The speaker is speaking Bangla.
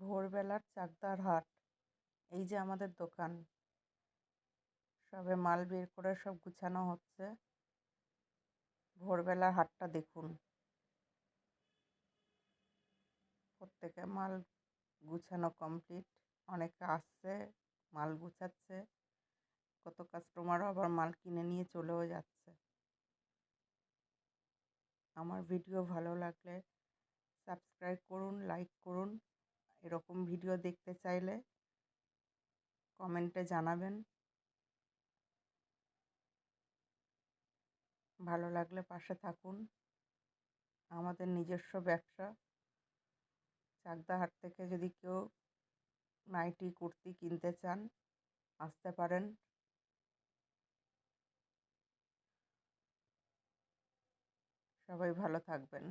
ভোরবেলার চাকদার হাট। এই যে আমাদের দোকান, সবে মাল বের করে সব গুছানো হচ্ছে। ভোরবেলার হাটটা দেখুন, প্রত্যেকে মাল গুছানো কমপ্লিট। অনেকে আসছে, মাল গুছাচ্ছে, কত কাস্টমারও আবার মাল কিনে নিয়ে চলেও যাচ্ছে। আমার ভিডিও ভালো লাগলে সাবস্ক্রাইব করুন, লাইক করুন। এরকম ভিডিও দেখতে চাইলে কমেন্টে জানাবেন। ভালো লাগলে পাশে থাকুন। আমাদের নিজস্ব ব্যবসা। চাকদা হাট থেকে যদি কেউ নাইটি কুর্তি কিনতে চান, আসতে পারেন। সবাই ভালো থাকবেন।